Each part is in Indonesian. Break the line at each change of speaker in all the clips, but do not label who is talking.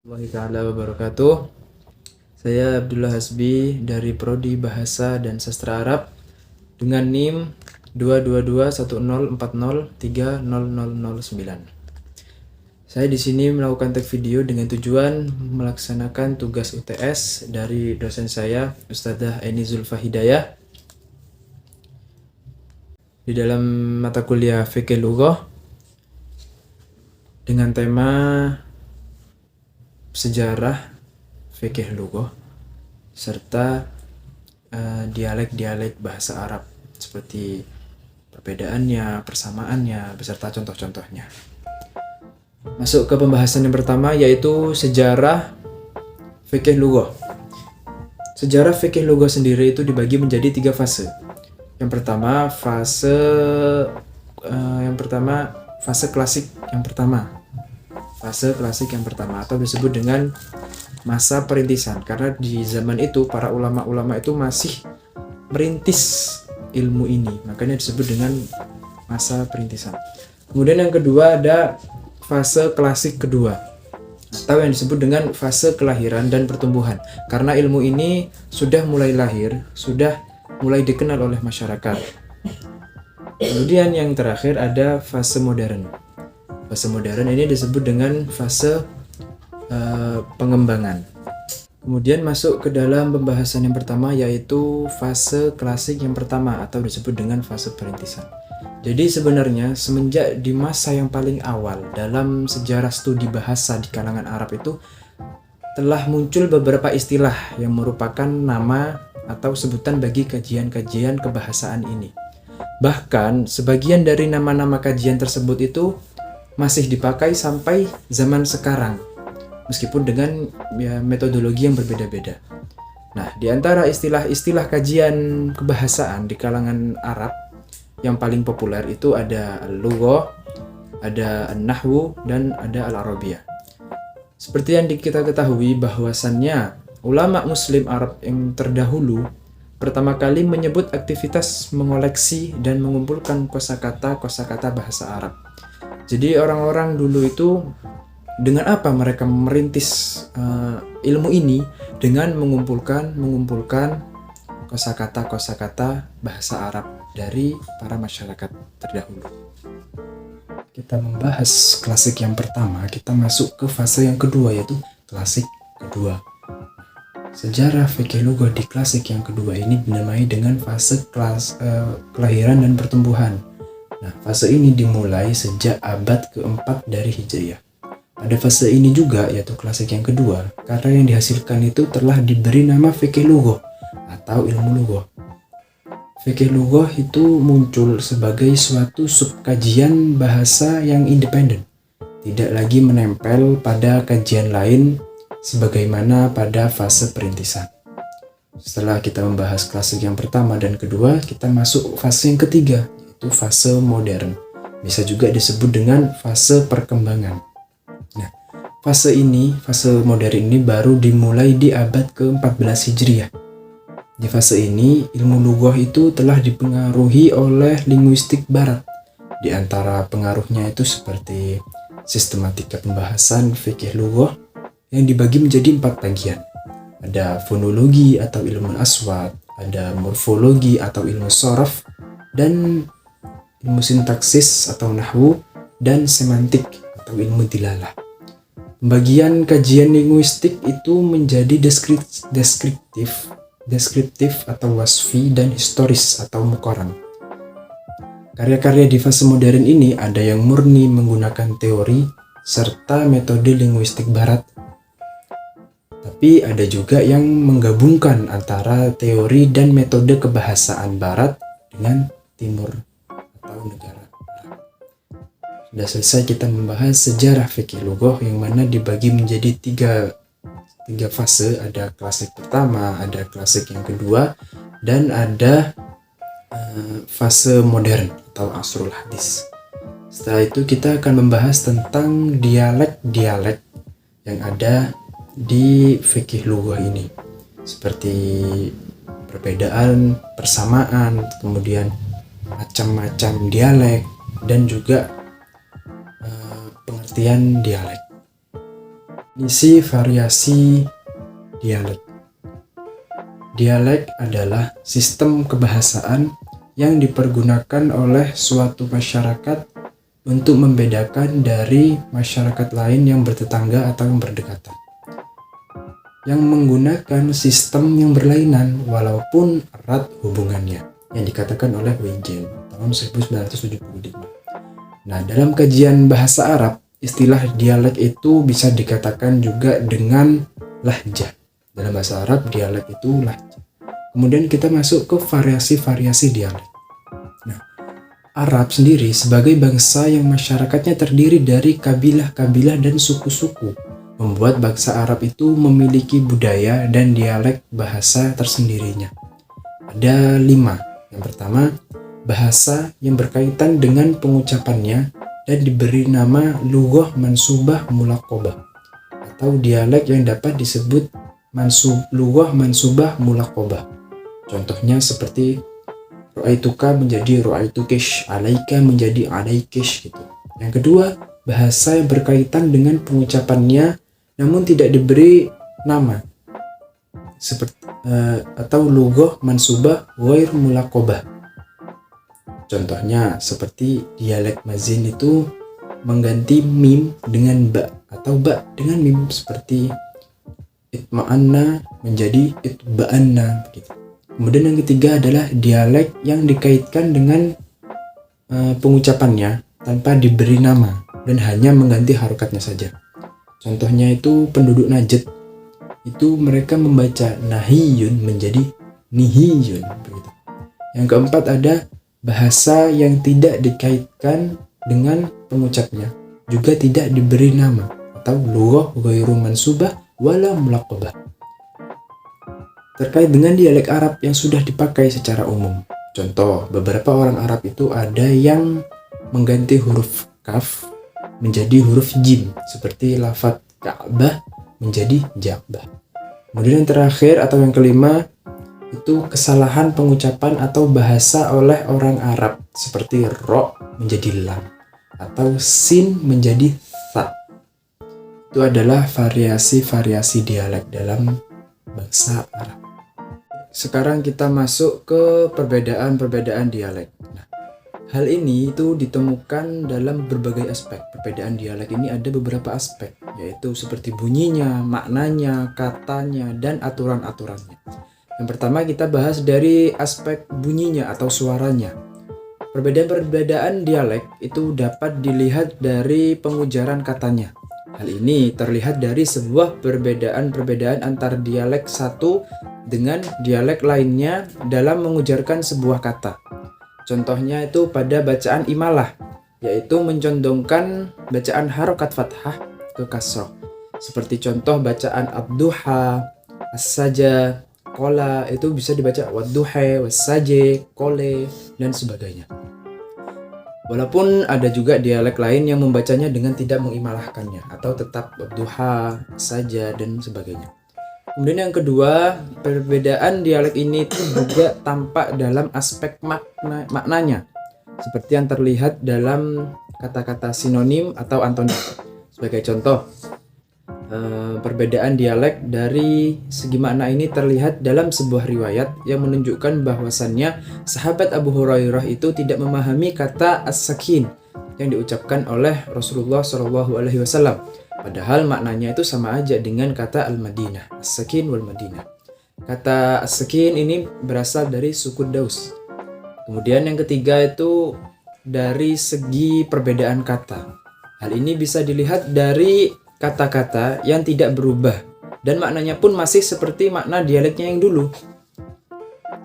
Warahmatullahi taala wabarakatuh. Saya Abdullah Hasbi dari Prodi Bahasa dan Sastra Arab dengan NIM 2221040300009. Saya di sini melakukan tag video dengan tujuan melaksanakan tugas UTS dari dosen saya, Ustadzah Aini Zulfa Hidayah, di dalam mata kuliah Fiqh Lughah dengan tema sejarah fikih lughah serta dialek-dialek bahasa Arab seperti perbedaannya, persamaannya, beserta contoh-contohnya. Masuk ke pembahasan yang pertama, yaitu sejarah fikih lughah. Sejarah fikih lughah sendiri itu dibagi menjadi 3 fase. Yang pertama fase klasik yang pertama. Fase klasik yang pertama atau disebut dengan masa perintisan, karena di zaman itu para ulama-ulama itu masih merintis ilmu ini, makanya disebut dengan masa perintisan. Kemudian yang kedua ada fase klasik kedua atau yang disebut dengan fase kelahiran dan pertumbuhan, karena ilmu ini sudah mulai lahir, sudah mulai dikenal oleh masyarakat. Kemudian yang terakhir ada fase modern. Fase modern ini disebut dengan fase pengembangan. Kemudian masuk ke dalam pembahasan yang pertama, yaitu fase klasik yang pertama atau disebut dengan fase perintisan. Jadi sebenarnya semenjak di masa yang paling awal dalam sejarah studi bahasa di kalangan Arab itu telah muncul beberapa istilah yang merupakan nama atau sebutan bagi kajian-kajian kebahasaan ini. Bahkan sebagian dari nama-nama kajian tersebut itu masih dipakai sampai zaman sekarang, meskipun dengan metodologi yang berbeda-beda. Nah, di antara istilah-istilah kajian kebahasaan di kalangan Arab yang paling populer itu ada al-lughah, ada an-nahwu, dan ada al-arabiyah. Seperti yang kita ketahui bahwasannya ulama muslim Arab yang terdahulu pertama kali menyebut aktivitas mengoleksi dan mengumpulkan kosakata bahasa Arab. Jadi orang-orang dulu itu dengan apa mereka merintis ilmu ini? Dengan mengumpulkan kosakata bahasa Arab dari para masyarakat terdahulu. Kita membahas klasik yang pertama, kita masuk ke fase yang kedua, yaitu klasik kedua. Sejarah fikih lughah di klasik yang kedua ini dinamai dengan fase kelahiran dan pertumbuhan. Nah, fase ini dimulai sejak abad keempat dari Hijriah. Pada fase ini juga, yaitu klasik yang kedua, karya yang dihasilkan itu telah diberi nama fikih lughah atau ilmu lughah. Fikih lughah itu muncul sebagai suatu subkajian bahasa yang independen, tidak lagi menempel pada kajian lain sebagaimana pada fase perintisan. Setelah kita membahas klasik yang pertama dan kedua, kita masuk fase yang ketiga, yaitu fase modern. Bisa juga disebut dengan fase perkembangan. Nah, fase modern ini baru dimulai di abad ke-14 Hijriah. Di fase ini, ilmu lughah itu telah dipengaruhi oleh linguistik barat. Di antara pengaruhnya itu seperti sistematika pembahasan fikih lughah yang dibagi menjadi 4 bagian. Ada fonologi atau ilmu aswat, ada morfologi atau ilmu sorof, dan ilmu sintaksis atau nahwu, dan semantik atau ilmu dilalah. Pembagian kajian linguistik itu menjadi deskriptif atau wasfi, dan historis atau muqarran. Karya-karya di fase modern ini ada yang murni menggunakan teori serta metode linguistik barat, tapi ada juga yang menggabungkan antara teori dan metode kebahasaan barat dengan timur atau negara Arab. Sudah selesai kita membahas sejarah fikih lughah yang mana dibagi menjadi tiga fase. Ada klasik pertama, ada klasik yang kedua, dan ada fase modern atau asrul hadis. Setelah itu kita akan membahas tentang dialek-dialek yang ada di fikih lughah ini, seperti perbedaan, persamaan, kemudian macam-macam dialek, dan juga pengertian dialek. Definisi variasi dialek. Dialek adalah sistem kebahasaan yang dipergunakan oleh suatu masyarakat untuk membedakan dari masyarakat lain yang bertetangga atau yang berdekatan, yang menggunakan sistem yang berlainan walaupun erat hubungannya, yang dikatakan oleh Weijel tahun 1975. Nah, dalam kajian bahasa Arab, istilah dialek itu bisa dikatakan juga dengan lahjah. Dalam bahasa Arab, dialek itu lahjah. Kemudian kita masuk ke variasi-variasi dialek. Nah, Arab sendiri sebagai bangsa yang masyarakatnya terdiri dari kabilah-kabilah dan suku-suku, membuat bangsa Arab itu memiliki budaya dan dialek bahasa tersendirinya. Ada 5. Yang pertama, bahasa yang berkaitan dengan pengucapannya dan diberi nama lughah mansubah mulaqabah, atau dialek yang dapat disebut lughah mansubah mulaqabah. Contohnya seperti ru'aituka menjadi ru'aitukish, alaika menjadi alaikish gitu. Yang kedua, bahasa yang berkaitan dengan pengucapannya namun tidak diberi nama, seperti atau lughah mansubah ghair mulaqabah. Contohnya seperti dialek Mazin itu mengganti mim dengan ba atau ba dengan mim, seperti itma'anna menjadi itba'anna begitu. Kemudian yang ketiga adalah dialek yang dikaitkan dengan pengucapannya tanpa diberi nama dan hanya mengganti harokatnya saja. Contohnya itu penduduk Najd, itu mereka membaca nahiyun menjadi nihiyun begitu. Yang keempat ada bahasa yang tidak dikaitkan dengan pengucapnya, juga tidak diberi nama, atau lughah ghairu mansubah wala mulaqabah. Terkait dengan dialek Arab yang sudah dipakai secara umum. Contoh, beberapa orang Arab itu ada yang mengganti huruf kaf menjadi huruf jim, seperti lafadz Ka'bah menjadi Ja'bah. Kemudian yang terakhir atau yang kelima, itu kesalahan pengucapan atau bahasa oleh orang Arab, seperti ro menjadi lam atau sin menjadi tha. Itu adalah variasi-variasi dialek dalam bahasa Arab. Sekarang kita masuk ke perbedaan-perbedaan dialek. Nah, hal ini itu ditemukan dalam berbagai aspek. Perbedaan dialek ini ada beberapa aspek, yaitu seperti bunyinya, maknanya, katanya, dan aturan-aturannya. Yang pertama kita bahas dari aspek bunyinya atau suaranya. Perbedaan-perbedaan dialek itu dapat dilihat dari pengujaran katanya. Hal ini terlihat dari sebuah perbedaan-perbedaan antar dialek satu dengan dialek lainnya dalam mengujarkan sebuah kata. Contohnya itu pada bacaan imalah, yaitu mencondongkan bacaan harokat fathah ke kasroh. Seperti contoh bacaan abduha, as-saja, kola, itu bisa dibaca wadduhe, was-saje, kole, dan sebagainya. Walaupun ada juga dialek lain yang membacanya dengan tidak mengimalahkannya, atau tetap abduha, saja, dan sebagainya. Kemudian yang kedua, perbedaan dialek ini itu juga tampak dalam aspek maknanya, seperti yang terlihat dalam kata-kata sinonim atau antonim. Sebagai contoh, perbedaan dialek dari segi makna ini terlihat dalam sebuah riwayat yang menunjukkan bahwasannya sahabat Abu Hurairah itu tidak memahami kata as-sakin yang diucapkan oleh Rasulullah SAW. Padahal maknanya itu sama aja dengan kata al-Madinah, as-sakin wal Madinah. Kata as-sakin ini berasal dari suku Daus. Kemudian yang ketiga itu dari segi perbedaan kata. Hal ini bisa dilihat dari kata-kata yang tidak berubah dan maknanya pun masih seperti makna dialeknya yang dulu.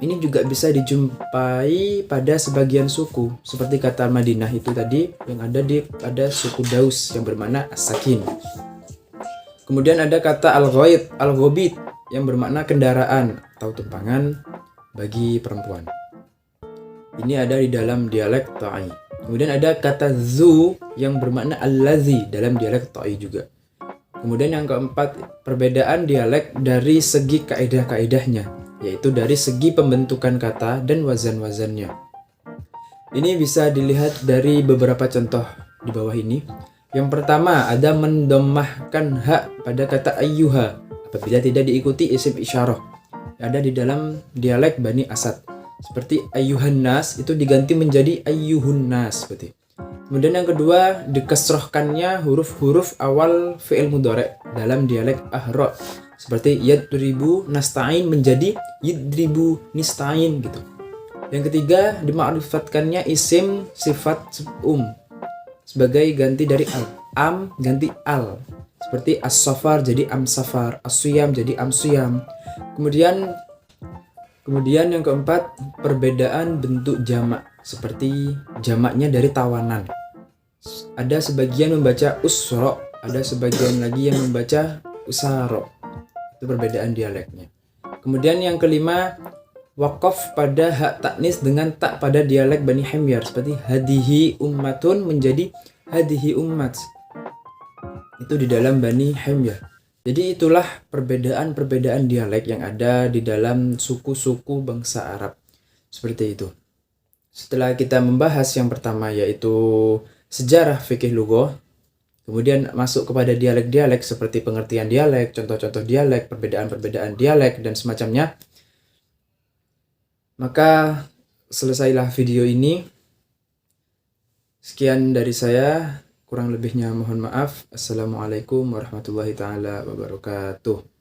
Ini juga bisa dijumpai pada sebagian suku, seperti kata Madinah itu tadi yang ada suku Daus yang bermakna as-sakin. Kemudian ada kata al-ghobit yang bermakna kendaraan atau tumpangan bagi perempuan. Ini ada di dalam dialek Ta'i. Kemudian ada kata zu yang bermakna al-lazi dalam dialek Ta'i juga. Kemudian yang keempat, perbedaan dialek dari segi kaidah-kaidahnya, yaitu dari segi pembentukan kata dan wazan-wazannya. Ini bisa dilihat dari beberapa contoh di bawah ini. Yang pertama ada mendomahkan hak pada kata ayyuha apabila tidak diikuti isim isyarah. Ada di dalam dialek Bani Asad. Seperti ayyuhan nas itu diganti menjadi ayyuhun nas seperti. Kemudian yang kedua dikasrohkannya huruf-huruf awal fi'il mudhari' dalam dialek Ahra. Seperti yadribu nasta'in menjadi yadribu nista'in gitu. Yang ketiga dima'rifatkannya isim sifat sebagai ganti dari al. Am ganti al. Seperti as-safar jadi am-safar, as-suyam jadi am-suyam. Kemudian yang keempat perbedaan bentuk jamak seperti jamaknya dari tawanan. Ada sebagian membaca usro, ada sebagian lagi yang membaca usaro. Itu perbedaan dialeknya. Kemudian yang kelima wakaf pada hak taknis dengan tak pada dialek Bani Himyar seperti hadihi ummatun menjadi hadihi ummat. Itu di dalam Bani Himyar. Jadi itulah perbedaan-perbedaan dialek yang ada di dalam suku-suku bangsa Arab. Seperti itu. Setelah kita membahas yang pertama yaitu sejarah fikih lughah, kemudian masuk kepada dialek-dialek seperti pengertian dialek, contoh-contoh dialek, perbedaan-perbedaan dialek dan semacamnya. Maka selesailah video ini. Sekian dari saya. Kurang lebihnya mohon maaf. Assalamualaikum warahmatullahi taala wabarakatuh.